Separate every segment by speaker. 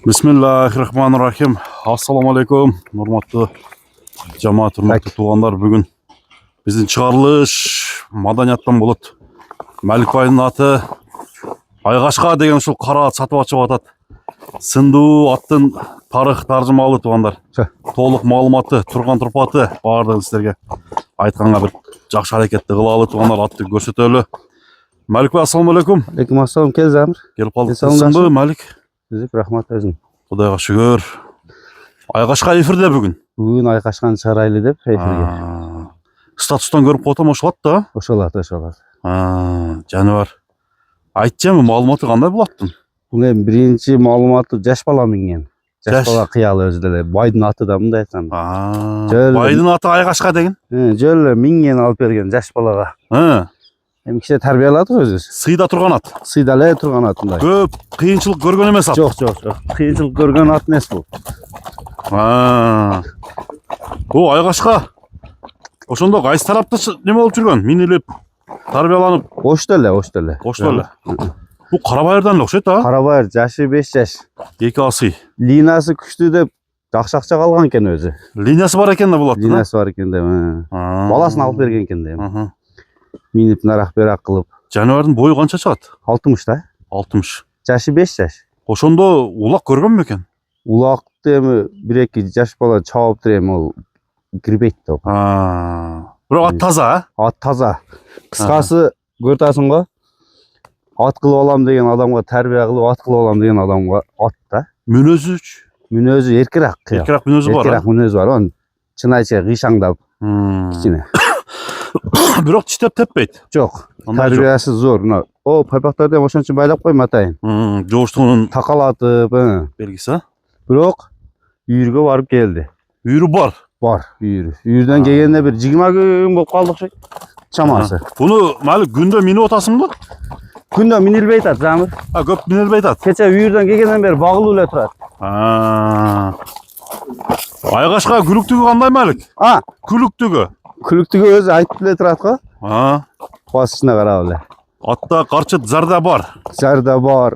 Speaker 1: Bismillahirrahmanirrahim. Assalamu alaikum. Nurmatlı cemaat, hurmatlı tuğanlar. Бүгін біздің шығарылыш маданияттан болады. Мәлік байдың аты Айғашқа деген сол қара ат сатып атып атады. Сынду аттың тарих таржымалы туғандар. Толық малыматы, тұрған тұрпаты бардығын сіздерге айтқанға бір жақсы әрекетті қылалы туғандар атты көрсетелі. Мәлік бай, ассаламу алейкум.
Speaker 2: Алейкум ассалам, кел Замир.
Speaker 1: Келіп қалдықсың бі, Мәлік?
Speaker 2: Үзік, рахмат өзің.
Speaker 1: Құдайға шүгір. Айғашқа эфирде бүгін.
Speaker 2: Бүгін Айғашқан шығарайлы деп эфирге.
Speaker 1: Статустан көріп қотам ошылады да?
Speaker 2: Ошылады.
Speaker 1: Жануар. Айтчам, малыматы қандай болаттың?
Speaker 2: Бұл бірінші малыматы жаш бала мінген. Жаш бала қиялы өзді. Байдың аты да мұнда айтсам.
Speaker 1: Байдың аты Айғашқа деген?
Speaker 2: Жөлі мінген алып берген жаш балаға. Кіші тәрбиялады өзі.
Speaker 1: Сыйда тұрған ат?
Speaker 2: Сыйдалай тұрған атындай.
Speaker 1: Көп қиыншылық көрген емес ат?
Speaker 2: Жоқ. Қиыншылық көрген ат емес бұл.
Speaker 1: Айғашқа. Ошонда қайсы тарапты не болып жүрген? Минелеп, тарбияланып.
Speaker 2: Оштелі.
Speaker 1: Бұл Қарабайырдан ұқсайды, а?
Speaker 2: Қарабайыр, жашы 5 жаш.
Speaker 1: Екі асый.
Speaker 2: Линасы күшті деп жақшақша қалған кен өзі.
Speaker 1: Линиясы бар екен де болады?
Speaker 2: Линиясы бар екен де. Баласын алып берген кен де. Миніп нарақ берақ қылып.
Speaker 1: Жануардың бойы қанша шығады?
Speaker 2: 60 да.
Speaker 1: 60.
Speaker 2: Жашы 5 жаш.
Speaker 1: Ошонда улақ көрген ме екен?
Speaker 2: Улақ демі бір-екі жаш бала чауып тұрем, ол кірбейді.
Speaker 1: Бірақ ат таза, а?
Speaker 2: Ат таза. Қысқасы көртасың ғой, ат қылып алам деген адамға, тәрбие қылып ат қылып алам деген адамға ат та.
Speaker 1: Мүнөзі?
Speaker 2: Мүнөзі еркірақ.
Speaker 1: Еркірақ мүнөзі бар?
Speaker 2: Еркірақ мүнөзі бар. Оны чынайча ғишаңдап, кішіне.
Speaker 1: Бірақ тістеп теппейді?
Speaker 2: Жоқ. Тәрбиесі зор. О, пайпақтардан ошон үшін байлап қой матайын.
Speaker 1: Жоғыштығын
Speaker 2: тақалатып.
Speaker 1: Белгісі?
Speaker 2: Бірақ үйірге барып келді.
Speaker 1: Үйірі бар?
Speaker 2: Бар, үйірі. Үйірден келгенде бір 20 күн болып қалдық ше. Шамасы.
Speaker 1: Бұны Мәлік күнде миніп отасың ба?
Speaker 2: Күнде минілбей тат, Замир.
Speaker 1: Көп минілбей тат?
Speaker 2: Кече үйірден келгеннен бері бағыл өле тұрады.
Speaker 1: Айғашқа күліктігі қандай Мәлік? Күліктігі?
Speaker 2: Күліктігі өзі айтып біле тұрады ғой. Басышына қарап біле.
Speaker 1: Атта қарчыт зарда бар?
Speaker 2: Зарда бар.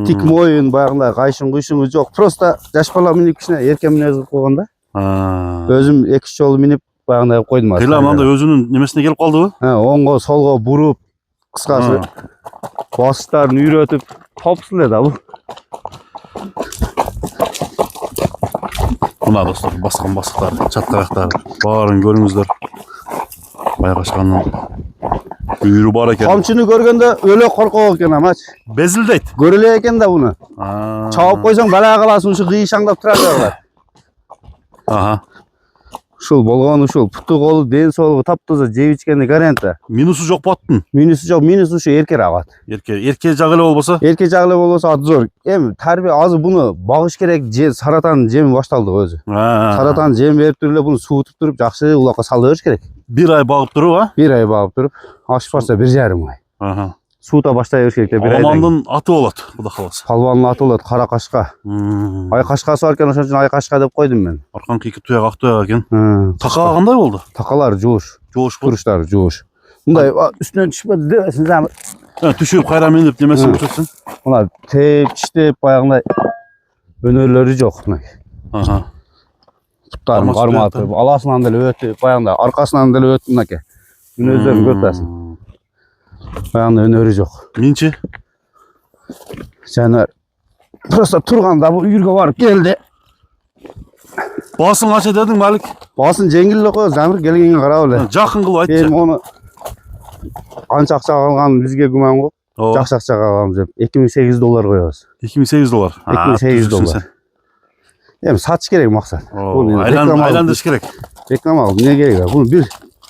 Speaker 2: Тик мойын, баяғында қайшын-құйшыңы жоқ. Просто жаш бала мініп кішіне еркен мінез қойғанда. Өзім 2-3 жолы мініп баяғында қойдым.
Speaker 1: Қила мында өзінің немесіне келіп қалды ғой?
Speaker 2: Оңға, солға бұрып, қысқасы басыштарын үйретіп, топсыл еді бұл.
Speaker 1: Мына достар, басқан басықтар, чатқарақтар, барын көріңіздер. Айғашқанның үйірі бар екен.
Speaker 2: Қамшыны көргенде өлі қорқау екен амач.
Speaker 1: Безілдейді?
Speaker 2: Көріле екен де бұны. Чауып қойсаң бәлі қаласын ұшы ғишаңдап тұрады. Шул болғаны шул. Пұты қолы, ден солығы таптызы жеп ішкенде гаранты.
Speaker 1: Минусы жоқ баттың?
Speaker 2: Минусы жоқ, минусы ұшы ерке рағат.
Speaker 1: Ерке жағылы болбаса?
Speaker 2: Ерке жағылы болбаса аты зор. Тәрбие азы бұны бағыш керек, саратан жемі башталды өзі. Саратан жем беріп түрілі бұны суытып тұрып, жақсы ұлаққа салды өш керек.
Speaker 1: 1 ай бағып тұру, а?
Speaker 2: 1 ай бағып тұрып, ашып барса 1,5 ай. Суыта баштай өш керек.
Speaker 1: Аламандың аты болады, бұда қаласы.
Speaker 2: Палванның аты болады, қара қашқа. Айқашқасы бар екен, ошон үшін Айқашқа деп қойдым мен.
Speaker 1: Арқан қиқы тұяқ, ақ тұяқ екен. Тақаға қандай болды?
Speaker 2: Тақалар жуыш.
Speaker 1: Жуыш бұл?
Speaker 2: Күріштар жуыш. Мұндай үстінен түшпеді дебесін Замир.
Speaker 1: Түшіп қайрамен деп немесін көрсетсің?
Speaker 2: Мұна теп, іштеп, баяғындай өнерлері жоқ. Құттарын қарматып, аласынан дәл өтіп, баяғындай арқасынан дәл өтіп мұнаке. Өнерлерін көртәсін. Баяғында өнері жоқ.
Speaker 1: Менше?
Speaker 2: Жануар просто тұрғанда бұл үйірге барып келді.
Speaker 1: Басын қанша дедің Мәлік?
Speaker 2: Басын жеңілі қой, Замир келгенге қарап өлі.
Speaker 1: Жақын қыл айтшы.
Speaker 2: Оны қанша ақша қалған бізге күмән қой. Жақсы ақша қалғанымыз деп. $2800 қойыз.
Speaker 1: $2800?
Speaker 2: $2800. Сатыш керек мақсат.
Speaker 1: Айландыш керек.
Speaker 2: Реклама алып, не керек? Бұны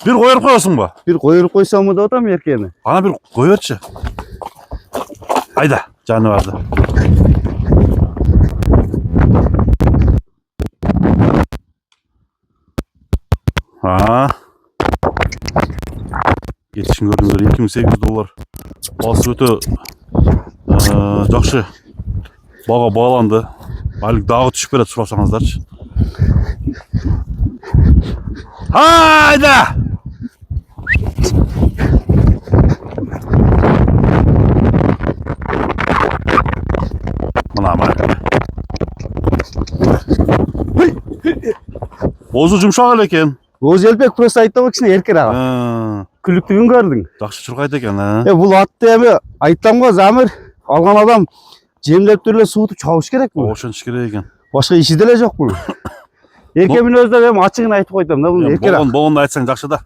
Speaker 1: бір қойырып қойасың ба?
Speaker 2: Bir қойырып қойсам мұда отам еркені.
Speaker 1: Ана бір қойыршы. Айда, жануарды. Етішін көрдіңіздер, $2800. Басы өте жақшы баға бағаланды. Мәлік дағы түшіп береді сұрасаңыздаршы. Айда! Мына Озу жұмшақ эле экен.
Speaker 2: Өзі елбек просто айтты кішкене еркер аға. Күліктігін көрдің.
Speaker 1: Жақсы чуркайт экен,
Speaker 2: Бұл атты эми айтам го Замир алған адам жемлеп түрлі суытып чабыш керек бұл.
Speaker 1: Ошончу керек экен.
Speaker 2: Башка иши деле жок бұл. Еркемин өздөп эми ачыгын айтып койдум да, бұл еркер аға.
Speaker 1: Болгонду айтсаң жакшы да.